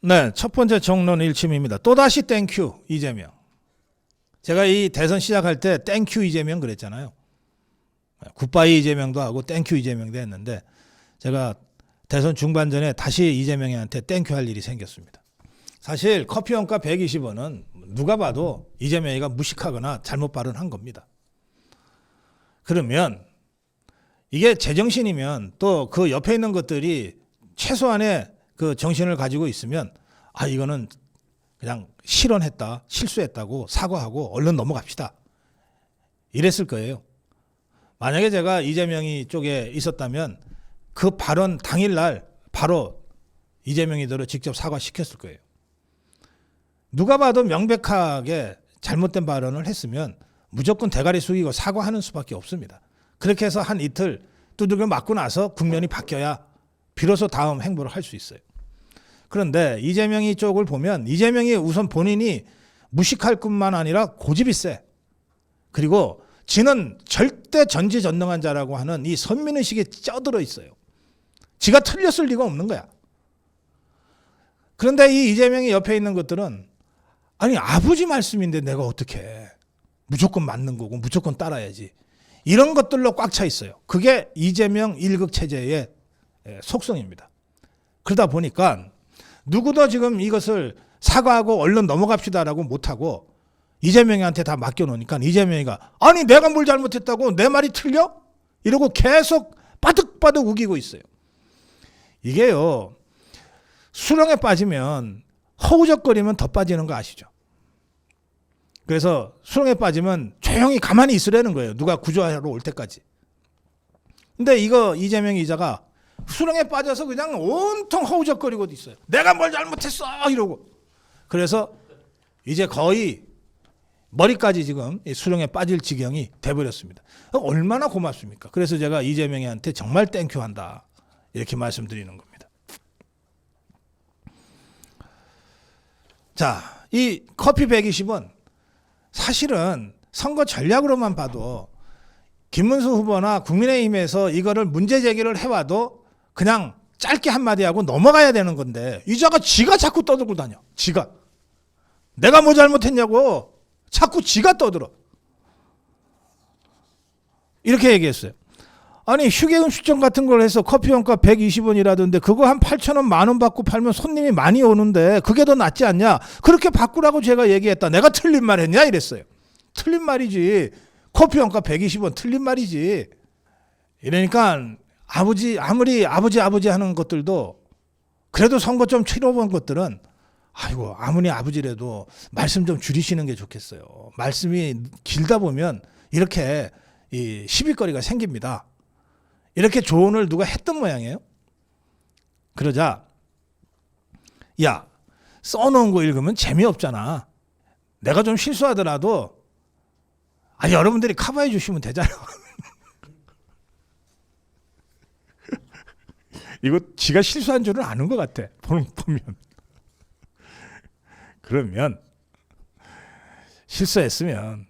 네, 첫 번째 정론 일침입니다. 또다시 땡큐 이재명. 제가 이 대선 시작할 때 땡큐 이재명 그랬잖아요. 굿바이 이재명도 하고 땡큐 이재명도 했는데 제가 대선 중반전에 다시 이재명한테 땡큐 할 일이 생겼습니다. 사실 커피 원가 120원은 누가 봐도 이재명이가 무식하거나 잘못 발언한 겁니다. 그러면 이게 제정신이면 또 그 옆에 있는 것들이 최소한의 그 정신을 가지고 있으면 아 이거는 그냥 실언했다, 실수했다고 사과하고 얼른 넘어갑시다. 이랬을 거예요. 만약에 제가 이재명이 쪽에 있었다면 그 발언 당일날 바로 이재명이대로 직접 사과시켰을 거예요. 누가 봐도 명백하게 잘못된 발언을 했으면 무조건 대가리 숙이고 사과하는 수밖에 없습니다. 그렇게 해서 한 이틀 두들겨 맞고 나서 국면이 바뀌어야 비로소 다음 행보를 할 수 있어요. 그런데 이재명이 쪽을 보면 이재명이 우선 본인이 무식할 뿐만 아니라 고집이 세. 그리고 지는 절대 전지전능한 자라고 하는 이 선민의식에 쪄들어 있어요. 지가 틀렸을 리가 없는 거야. 그런데 이 이재명이 옆에 있는 것들은 아니 아버지 말씀인데 내가 어떻게 해. 무조건 맞는 거고 무조건 따라야지. 이런 것들로 꽉 차 있어요. 그게 이재명 일극 체제의 속성입니다. 그러다 보니까 누구도 지금 이것을 사과하고 얼른 넘어갑시다라고 못하고 이재명이한테 다 맡겨놓으니까 이재명이가 아니 내가 뭘 잘못했다고 내 말이 틀려? 이러고 계속 바득바득 우기고 있어요. 이게요. 수렁에 빠지면 허우적거리면 더 빠지는 거 아시죠? 그래서 수렁에 빠지면 조용히 가만히 있으라는 거예요. 누가 구조하러 올 때까지. 근데 이거 이재명 이자가 수렁에 빠져서 그냥 온통 허우적거리고 있어요. 내가 뭘 잘못했어 이러고. 그래서 이제 거의 머리까지 지금 수렁에 빠질 지경이 돼버렸습니다. 얼마나 고맙습니까? 그래서 제가 이재명이한테 정말 땡큐한다 이렇게 말씀드리는 겁니다. 자, 이 커피 120원 사실은 선거 전략으로만 봐도 김문수 후보나 국민의힘에서 이거를 문제 제기를 해와도 그냥 짧게 한마디 하고 넘어가야 되는 건데 이자가 지가 자꾸 떠들고 다녀. 지가. 내가 뭐 잘못했냐고 자꾸 지가 떠들어. 이렇게 얘기했어요. 아니 휴게음식점 같은 걸 해서 커피 원가 120원이라던데 그거 한 8,000원 10,000원 받고 팔면 손님이 많이 오는데 그게 더 낫지 않냐. 그렇게 바꾸라고 제가 얘기했다. 내가 틀린 말 했냐 이랬어요. 틀린 말이지. 커피 원가 120원 틀린 말이지. 이러니까 아무리 아버지 하는 것들도 그래도 선거 좀 치러본 것들은 아이고 아무리 아버지라도 말씀 좀 줄이시는 게 좋겠어요. 말씀이 길다 보면 이렇게 이 시비거리가 생깁니다. 이렇게 조언을 누가 했던 모양이에요. 그러자 야 써놓은 거 읽으면 재미없잖아. 내가 좀 실수하더라도 여러분들이 커버해 주시면 되잖아요. 이거 지가 실수한 줄은 아는 것 같아. 보면. 그러면 실수했으면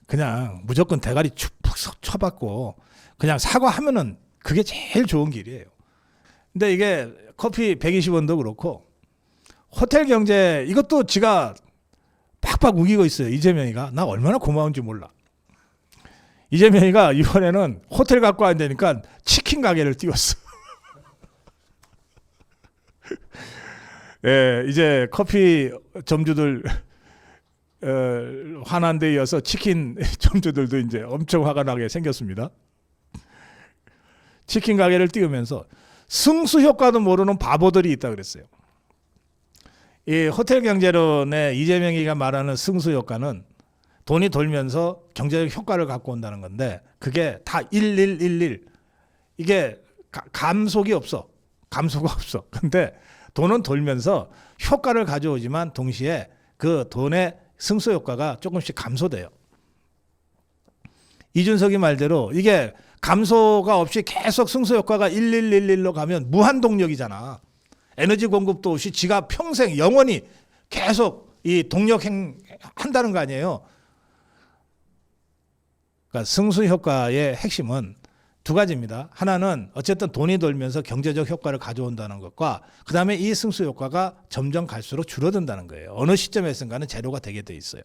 그냥 무조건 대가리 푹 쳐받고 그냥 사과하면은 그게 제일 좋은 길이에요. 근데 이게 커피 120원도 그렇고 호텔 경제 이것도 지가 팍팍 우기고 있어요. 이재명이가. 나 얼마나 고마운지 몰라. 이재명이가 이번에는 호텔 갖고 안 되니까 치킨 가게를 띄웠어. 예, 이제 커피 점주들 화난 데 이어서 치킨 점주들도 이제 엄청 화가 나게 생겼습니다. 치킨 가게를 띄우면서 승수 효과도 모르는 바보들이 있다 그랬어요. 이 호텔 경제론의 이재명이가 말하는 승수 효과는 돈이 돌면서 경제적 효과를 갖고 온다는 건데 그게 다 1111 이게 감속이 없어. 감소가 없어. 근데 돈은 돌면서 효과를 가져오지만 동시에 그 돈의 승수 효과가 조금씩 감소돼요. 이준석이 말대로 이게 감소가 없이 계속 승수 효과가 1111로 가면 무한 동력이잖아. 에너지 공급도 없이 지가 평생 영원히 계속 이 동력행 한다는 거 아니에요. 그러니까 승수 효과의 핵심은 두 가지입니다. 하나는 어쨌든 돈이 돌면서 경제적 효과를 가져온다는 것과 그 다음에 이 승수 효과가 점점 갈수록 줄어든다는 거예요. 어느 시점에선가는 제로가 되게 돼 있어요.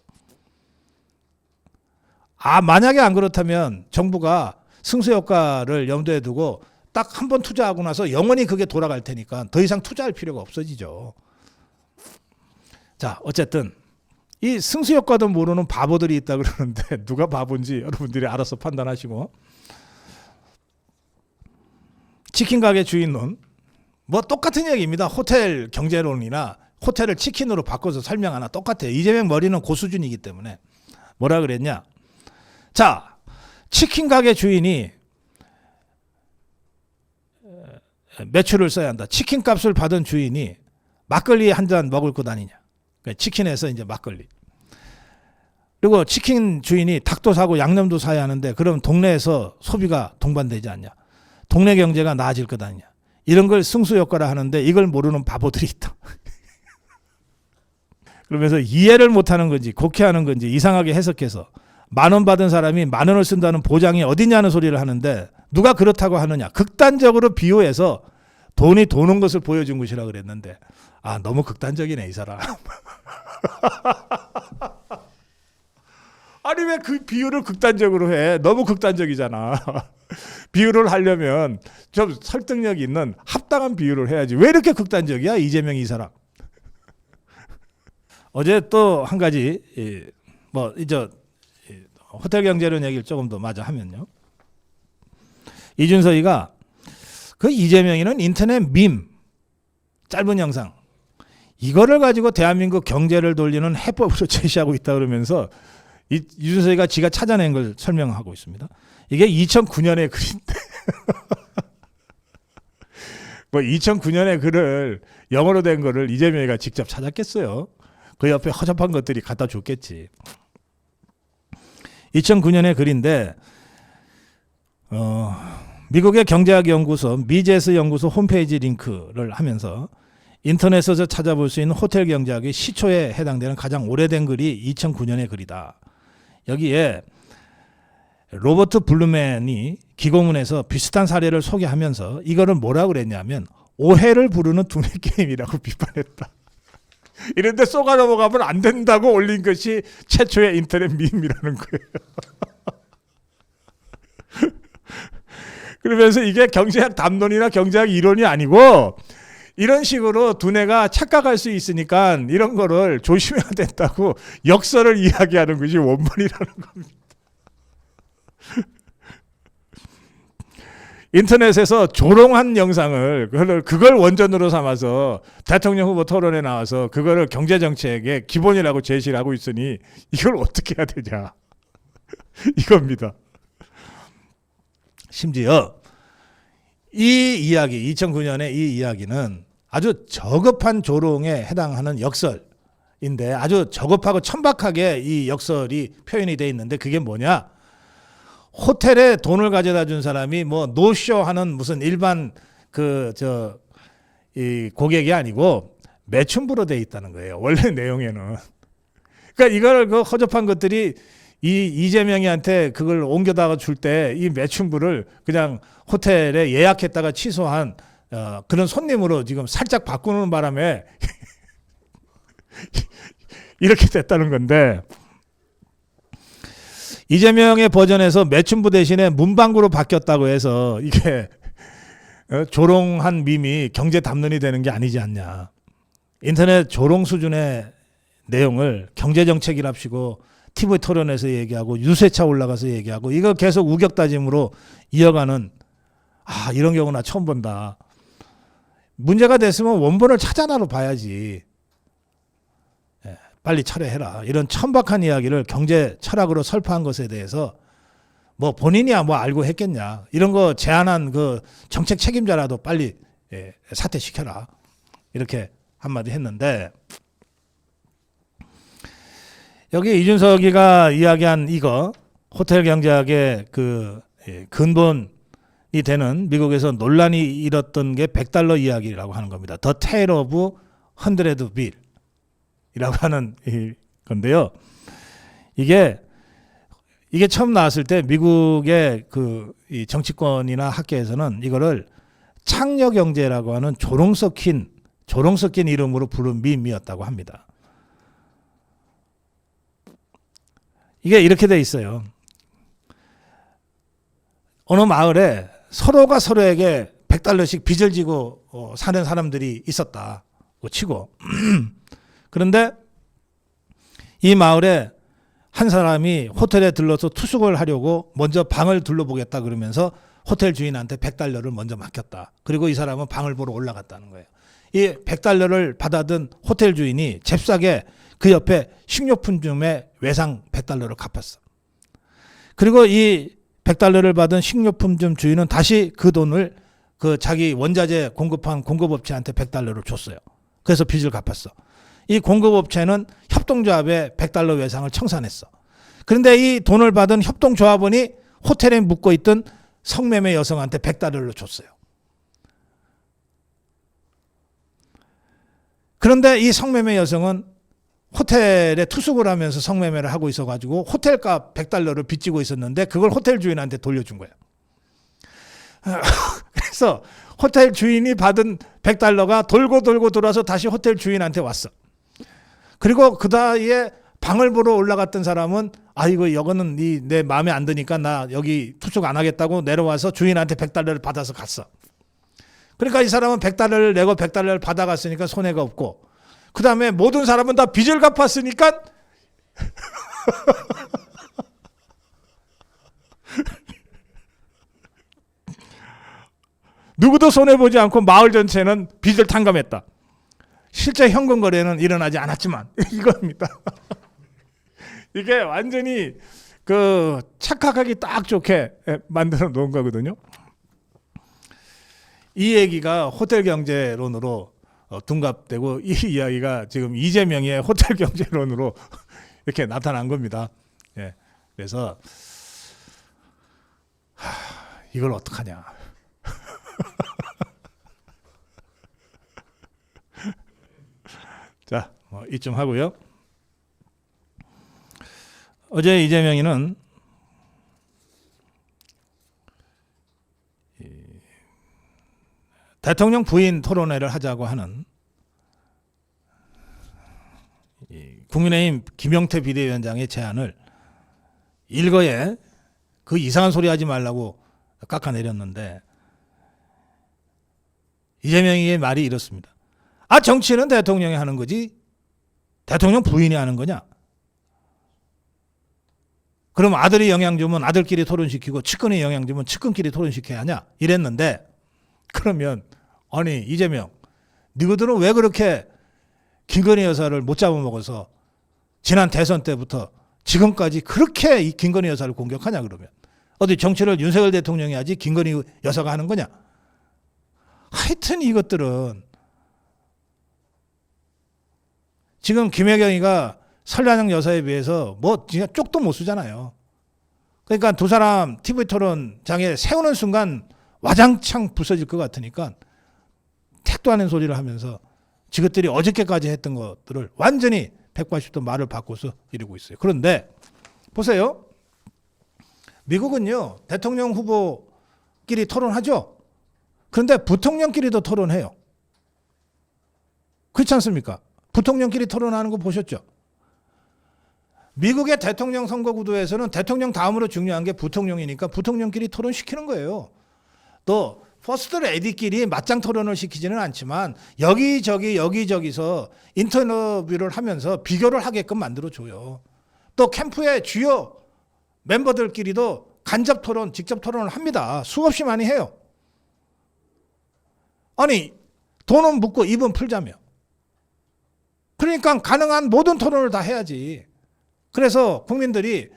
만약에 안 그렇다면 정부가 승수 효과를 염두에 두고 딱 한 번 투자하고 나서 영원히 그게 돌아갈 테니까 더 이상 투자할 필요가 없어지죠. 자, 어쨌든 이 승수 효과도 모르는 바보들이 있다 그러는데 누가 바본지 여러분들이 알아서 판단하시고, 치킨 가게 주인론 뭐 똑같은 얘기입니다. 호텔 경제론이나 호텔을 치킨으로 바꿔서 설명하나 똑같아요. 이재명 머리는 그 수준이기 때문에. 뭐라 그랬냐? 자, 치킨 가게 주인이 매출을 써야 한다. 치킨 값을 받은 주인이 막걸리 한 잔 먹을 것 아니냐. 그러니까 치킨에서 이제 막걸리. 그리고 치킨 주인이 닭도 사고 양념도 사야 하는데 그럼 동네에서 소비가 동반되지 않냐. 동네 경제가 나아질 것 아니냐. 이런 걸 승수 효과라 하는데 이걸 모르는 바보들이 있다. 그러면서 이해를 못하는 건지 곡해하는 건지 이상하게 해석해서 10,000원 받은 사람이 10,000원을 쓴다는 보장이 어디냐는 소리를 하는데 누가 그렇다고 하느냐. 극단적으로 비유해서 돈이 도는 것을 보여준 것이라고 그랬는데 너무 극단적이네 이 사람. 아니 왜 그 비유를 극단적으로 해? 너무 극단적이잖아. 비유를 하려면 좀 설득력 있는 합당한 비유를 해야지. 왜 이렇게 극단적이야 이재명 이 사람. 어제 또 한 가지 이제 호텔 경제론 얘기를 조금 더 마저 하면요. 이준석이가 그 이재명이는 인터넷 밈 짧은 영상 이거를 가지고 대한민국 경제를 돌리는 해법으로 제시하고 있다 그러면서 이준석이가 지가 찾아낸 걸 설명하고 있습니다. 이게 2009년의 글인데 뭐 2009년의 글을 영어로 된 거를 이재명이가 직접 찾았겠어요. 그 옆에 허접한 것들이 갖다 줬겠지. 2009년의 글인데 미국의 경제학연구소 미제스 연구소 홈페이지 링크를 하면서 인터넷에서 찾아볼 수 있는 호텔 경제학의 시초에 해당되는 가장 오래된 글이 2009년의 글이다. 여기에 로버트 블루맨이 기고문에서 비슷한 사례를 소개하면서 이거를 뭐라고 그랬냐면 오해를 부르는 두뇌 게임이라고 비판했다. 이런데 쏘가 넘어가면 안 된다고 올린 것이 최초의 인터넷 밈이라는 거예요. 그러면서 이게 경제학 담론이나 경제학 이론이 아니고 이런 식으로 두뇌가 착각할 수 있으니까 이런 거를 조심해야 된다고 역설을 이야기하는 것이 원본이라는 겁니다. 인터넷에서 조롱한 영상을 그걸 원전으로 삼아서 대통령 후보 토론에 나와서 그거를 경제정책의 기본이라고 제시를 하고 있으니 이걸 어떻게 해야 되냐 이겁니다. 심지어 이 이야기 2009년의 이 이야기는 아주 저급한 조롱에 해당하는 역설인데 아주 저급하고 천박하게 이 역설이 표현이 돼 있는데 그게 뭐냐. 호텔에 돈을 가져다 준 사람이 뭐 노쇼 하는 무슨 일반 이 고객이 아니고 매춘부로 돼 있다는 거예요. 원래 내용에는. 그러니까 이걸 그 허접한 것들이 이재명이한테 그걸 옮겨다가 줄 때 이 매춘부를 그냥 호텔에 예약했다가 취소한 그런 손님으로 지금 살짝 바꾸는 바람에 이렇게 됐다는 건데 이재명의 버전에서 매춘부 대신에 문방구로 바뀌었다고 해서 이게 조롱한 밈이 경제 담론이 되는 게 아니지 않냐. 인터넷 조롱 수준의 내용을 경제정책이랍시고 TV 토론에서 얘기하고 유세차 올라가서 얘기하고 이거 계속 우격다짐으로 이어가는 이런 경우 나 처음 본다. 문제가 됐으면 원본을 찾아나로 봐야지. 빨리 철회해라. 이런 천박한 이야기를 경제 철학으로 설파한 것에 대해서 뭐 본인이야 뭐 알고 했겠냐. 이런 거 제안한 그 정책 책임자라도 빨리 사퇴시켜라. 이렇게 한마디 했는데 여기 이준석이가 이야기한 이거 호텔 경제학의 그 근본이 되는 미국에서 논란이 일었던 게 $100 이야기라고 하는 겁니다. The Tale of $100 Bill 이라고 하는 건데요. 이게 이게 처음 나왔을 때 미국의 이 정치권이나 학계에서는 이거를 창녀경제라고 하는 조롱 섞인 이름으로 부른 밈이었다고 합니다. 이게 이렇게 돼 있어요. 어느 마을에 서로가 서로에게 $100씩 빚을 지고 사는 사람들이 있었다고 치고 그런데 이 마을에 한 사람이 호텔에 들러서 투숙을 하려고 먼저 방을 둘러보겠다 그러면서 호텔 주인한테 $100를 먼저 맡겼다. 그리고 이 사람은 방을 보러 올라갔다는 거예요. 이 $100를 받아든 호텔 주인이 잽싸게 그 옆에 식료품점에 외상 $100를 갚았어. 그리고 이 $100를 받은 식료품점 주인은 다시 그 돈을 그 자기 원자재 공급한 공급업체한테 $100를 줬어요. 그래서 빚을 갚았어. 이 공급업체는 협동조합에 $100 외상을 청산했어. 그런데 이 돈을 받은 협동조합원이 호텔에 묵고 있던 성매매 여성한테 $100를 줬어요. 그런데 이 성매매 여성은 호텔에 투숙을 하면서 성매매를 하고 있어가지고 호텔값 $100를 빚지고 있었는데 그걸 호텔 주인한테 돌려준 거예요. 그래서 호텔 주인이 받은 $100가 돌고 돌아서 다시 호텔 주인한테 왔어. 그리고 그 다이에 방을 보러 올라갔던 사람은 이거 이거는 내 마음에 안 드니까 나 여기 투숙 안 하겠다고 내려와서 주인한테 $100를 받아서 갔어. 그러니까 이 사람은 $100를 내고 $100를 받아갔으니까 손해가 없고 그 다음에 모든 사람은 다 빚을 갚았으니까 누구도 손해보지 않고 마을 전체는 빚을 탕감했다. 실제 현금 거래는 일어나지 않았지만 이겁니다. 이게 완전히 착각하기 딱 좋게 만들어 놓은 거거든요. 이 얘기가 호텔 경제론으로 둔갑되고 이 이야기가 지금 이재명의 호텔 경제론으로 이렇게 나타난 겁니다. 예. 그래서 이걸 어떡하냐. 자, 이쯤 하고요. 어제 이재명이는 대통령 부인 토론회를 하자고 하는 국민의힘 김용태 비대위원장의 제안을 일거에 그 이상한 소리 하지 말라고 깎아내렸는데 이재명의 말이 이렇습니다. 정치는 대통령이 하는 거지 대통령 부인이 하는 거냐? 그럼 아들이 영향 주면 아들끼리 토론시키고 측근이 영향 주면 측근끼리 토론시켜야 하냐? 이랬는데 그러면 이재명 너희들은 왜 그렇게 김건희 여사를 못 잡아먹어서 지난 대선 때부터 지금까지 그렇게 이 김건희 여사를 공격하냐 그러면 어디 정치를 윤석열 대통령이 하지 김건희 여사가 하는 거냐? 하여튼 이것들은 지금 김혜경이가 설란영 여사에 비해서 진짜 쪽도 못 쓰잖아요. 그러니까 두 사람 TV 토론장에 세우는 순간 와장창 부서질 것 같으니까 택도 않은 소리를 하면서 지것들이 어저께까지 했던 것들을 완전히 180도 말을 바꿔서 이러고 있어요. 그런데 보세요. 미국은요. 대통령 후보끼리 토론하죠. 그런데 부통령끼리도 토론해요. 그렇지 않습니까? 부통령끼리 토론하는 거 보셨죠? 미국의 대통령 선거 구도에서는 대통령 다음으로 중요한 게 부통령이니까 부통령끼리 토론시키는 거예요. 또 퍼스트 레디끼리 맞짱 토론을 시키지는 않지만 여기저기서 인터뷰를 하면서 비교를 하게끔 만들어줘요. 또 캠프의 주요 멤버들끼리도 간접 토론, 직접 토론을 합니다. 수없이 많이 해요. 돈은 묻고 입은 풀자며. 그러니까 가능한 모든 토론을 다 해야지. 그래서 국민들이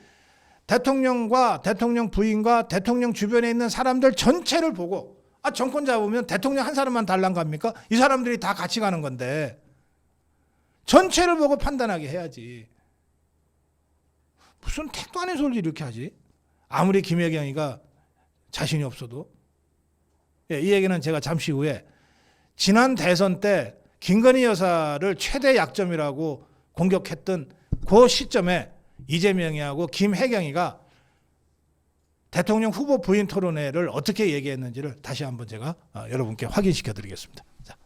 대통령과 대통령 부인과 대통령 주변에 있는 사람들 전체를 보고 정권 잡으면 대통령 한 사람만 달란 겁니까? 이 사람들이 다 같이 가는 건데 전체를 보고 판단하게 해야지. 무슨 택도 아닌 소리를 이렇게 하지? 아무리 김혜경이가 자신이 없어도. 이 얘기는 제가 잠시 후에 지난 대선 때 김건희 여사를 최대 약점이라고 공격했던 그 시점에 이재명이하고 김혜경이가 대통령 후보 부인 토론회를 어떻게 얘기했는지를 다시 한번 제가 여러분께 확인시켜 드리겠습니다.